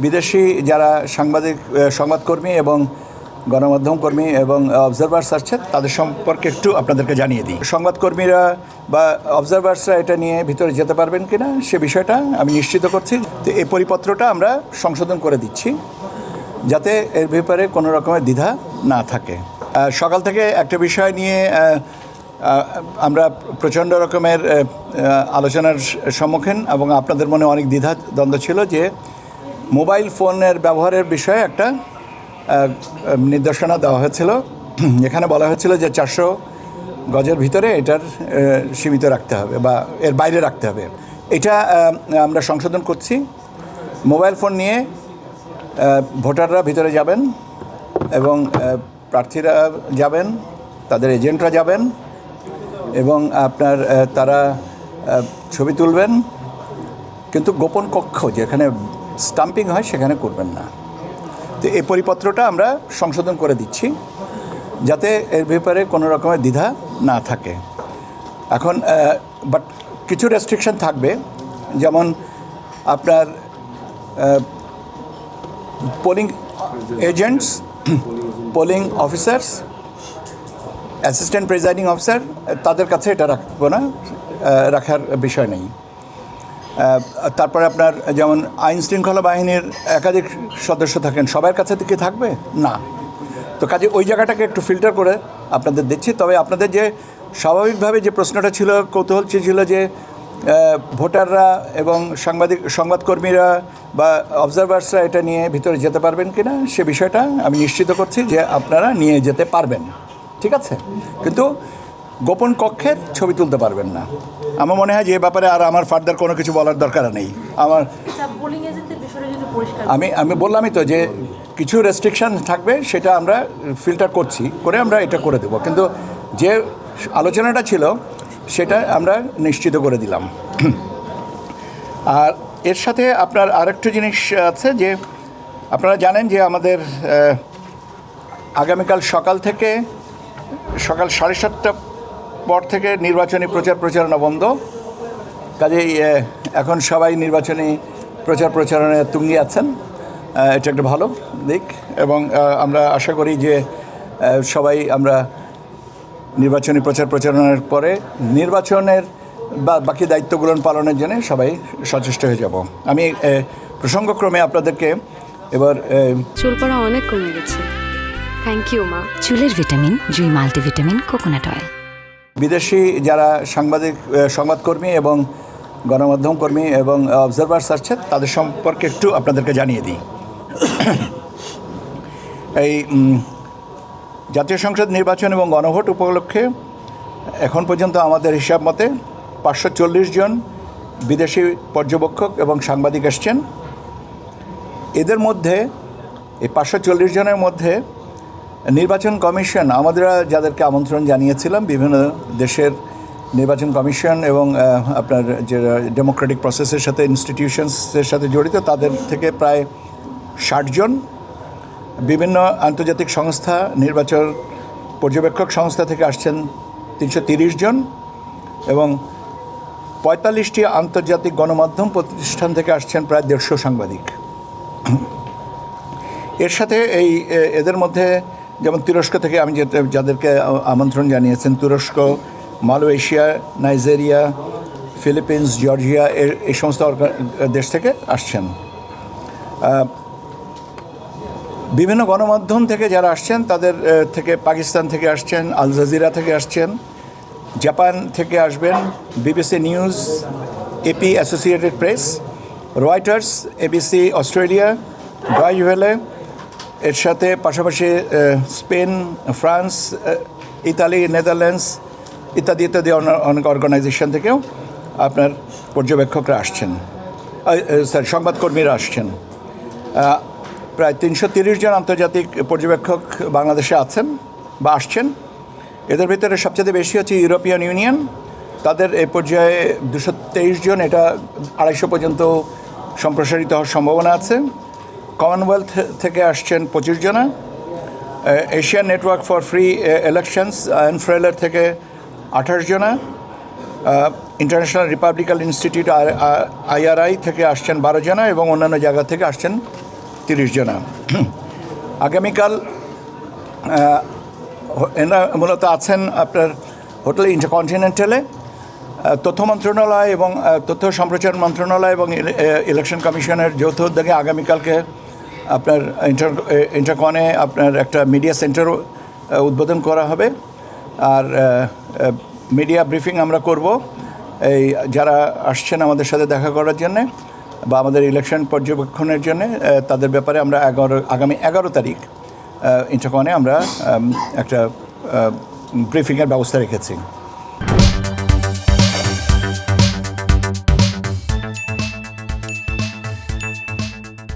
বিদেশি যারা সংবাদকর্মী এবং গণমাধ্যম কর্মী এবং অবজারভার্স আছেন তাদের সম্পর্কে একটু আপনাদেরকে জানিয়ে দিই। সংবাদকর্মীরা বা অবজারভার্সরা এটা নিয়ে ভিতরে যেতে পারবেন কিনা সে বিষয়টা আমি নিশ্চিত করছি। তো এই পরিপত্রটা আমরা সংশোধন করে দিচ্ছি যাতে এর ব্যাপারে কোনো রকমের দ্বিধা না থাকে। সকাল থেকে একটা বিষয় নিয়ে আমরা প্রচণ্ড রকমের আলোচনার সম্মুখীন এবং আপনাদের মনে অনেক দ্বিধা দ্বন্দ্ব ছিল যে মোবাইল ফোনের ব্যবহারের বিষয়ে একটা নির্দেশনা দেওয়া হয়েছিল। এখানে বলা হয়েছিল যে 400 গজের ভিতরে এটার সীমিত রাখতে হবে বা এর বাইরে রাখতে হবে। এটা আমরা সংশোধন করছি। মোবাইল ফোন নিয়ে ভোটাররা ভিতরে যাবেন এবং প্রার্থীরা যাবেন, তাদের এজেন্টরা যাবেন এবং তারা ছবি তুলবেন, কিন্তু গোপন কক্ষ যেখানে স্টাম্পিং হয় সেখানে করবেন না। তো এই পরিপত্রটা আমরা সংশোধন করে দিচ্ছি যাতে এর ব্যাপারে কোনো রকমের দ্বিধা না থাকে। এখন বাট কিছু রেস্ট্রিকশন থাকবে, যেমন আপনার polling agents, polling officers, assistant presiding officer, তাদের কাছে এটা রাখবো না, রাখার বিষয় নেই। তারপরে আপনার যেমন আইন শৃঙ্খলা বাহিনীর একাধিক সদস্য থাকেন, সবার কাছে কি থাকবে না। তো কাজে ওই জায়গাটাকে একটু ফিল্টার করে আপনাদের দিচ্ছি। তবে আপনাদের যে স্বাভাবিকভাবে যে প্রশ্নটা ছিল, কৌতূহল ছিল যে ভোটাররা এবং সংবাদকর্মীরা বা অবজারভার্সরা এটা নিয়ে ভিতরে যেতে পারবেন কিনা সে বিষয়টা আমি নিশ্চিত করছি যে আপনারা নিয়ে যেতে পারবেন, ঠিক আছে, কিন্তু গোপন কক্ষের ছবি তুলতে পারবেন না। আমার মনে হয় যে এ ব্যাপারে আর আমার ফার্দার কোনো কিছু বলার দরকার নেই। আমি বললামই তো যে কিছু রেস্ট্রিকশান থাকবে, সেটা আমরা ফিল্টার করছি, করে আমরা এটা করে দেব, কিন্তু যে আলোচনাটা ছিল সেটা আমরা নিশ্চিত করে দিলাম। আর এর সাথে আপনার আরেকটা জিনিস আছে যে আপনারা জানেন যে আমাদের আগামীকাল সকাল 7:30 পর থেকে নির্বাচনী প্রচারণা বন্ধ। কাজেই এখন সবাই নির্বাচনী প্রচারণায় তুঙ্গে আছেন। এটা একটা ভালো দিক এবং আমরা আশা করি যে সবাই আমরা নির্বাচনী প্রচারণার পরে নির্বাচনের বাকি দায়িত্বগুলো পালনের জন্য সবাই সচেষ্ট হয়ে যাব। আমি প্রসঙ্গক্রমে আপনাদেরকে এবার চুল পড়া অনেক কমে গেছে। থ্যাংক ইউ মা। চুলের ভিটামিন জুই মাল্টিভিটামিন কোকোনাট অয়েল। বিদেশি যারা সংবাদকর্মী এবং গণমাধ্যম কর্মী এবং অবজারভার্স আছেন তাদের সম্পর্কে একটু আপনাদেরকে জানিয়ে দিই। এই জাতীয় সংসদ নির্বাচন এবং গণভোট উপলক্ষে এখন পর্যন্ত আমাদের হিসাব মতে 540 জন বিদেশি পর্যবেক্ষক এবং সাংবাদিক এসছেন। এদের মধ্যে এই 540 জনের মধ্যে নির্বাচন কমিশন আমাদের যাদেরকে আমন্ত্রণ জানিয়েছিলাম, বিভিন্ন দেশের নির্বাচন কমিশন এবং আপনার যে ডেমোক্রেটিক প্রসেসের সাথে ইনস্টিটিউশনসের সাথে জড়িত, তাদের থেকে প্রায় 60 জন, বিভিন্ন আন্তর্জাতিক সংস্থা, নির্বাচন পর্যবেক্ষক সংস্থা থেকে আসছেন 330 জন এবং 45টি আন্তর্জাতিক গণমাধ্যম প্রতিষ্ঠান থেকে আসছেন প্রায় 150 সাংবাদিক। এর সাথে এদের মধ্যে যেমন তুরস্ক থেকে আমি যাদেরকে আমন্ত্রণ জানিয়েছেন, তুরস্ক, মালয়েশিয়া, নাইজেরিয়া, ফিলিপিন্স, জর্জিয়া, এই সমস্ত দেশ থেকে আসছেন। বিভিন্ন গণমাধ্যম থেকে যারা আসছেন তাদের থেকে পাকিস্তান থেকে আসছেন, আল জাজিরা থেকে আসছেন, জাপান থেকে আসবেন, BBC news, AP Associated Press, Reuters, ABC Australia, Deutsche Welle, এর সাথে পাশাপাশি স্পেন, ফ্রান্স, ইতালি, নেদারল্যান্ডস ইত্যাদি অনেক অর্গানাইজেশন থেকেও আপনার পর্যবেক্ষকরা আসছেন, সংবাদকর্মীরা আসছেন। প্রায় 330 জন আন্তর্জাতিক পর্যবেক্ষক বাংলাদেশে আছেন বা আসছেন। এদের ভিতরে সবচেয়ে বেশি হচ্ছে ইউরোপিয়ান ইউনিয়ন, তাদের এই পর্যায়ে 223 জন, এটা 250 পর্যন্ত সম্প্রসারিত হওয়ার সম্ভাবনা আছে। কমনওয়েলথ থেকে আসছেন 25 জনা, Asian network for free elections এনফ্রেলের থেকে 28 জনা, ইন্টারন্যাশনাল রিপাবলিকান ইনস্টিটিউট IRI থেকে আসছেন 12 জনা এবং অন্যান্য জায়গা থেকে আসছেন 30 জনা। আগামীকাল এরা মূলত আছেন আপনার হোটেল ইন্টারকন্টিনেন্টালে। তথ্য মন্ত্রণালয় এবং তথ্য সম্প্রচার মন্ত্রণালয় এবং ইলেকশন কমিশনের যৌথ উদ্যোগে আগামীকালকে আপনার ইন্টারকনে আপনার একটা মিডিয়া সেন্টার উদ্বোধন করা হবে। আর মিডিয়া ব্রিফিং আমরা করব এই যারা আসছেন আমাদের সাথে দেখা করার জন্যে বা আমাদের ইলেকশন পর্যবেক্ষণের জন্য, তাদের ব্যাপারে আমরা আগামী 11 তারিখ ইন্টারকনে আমরা একটা ব্রিফিংয়ের ব্যবস্থা রেখেছি।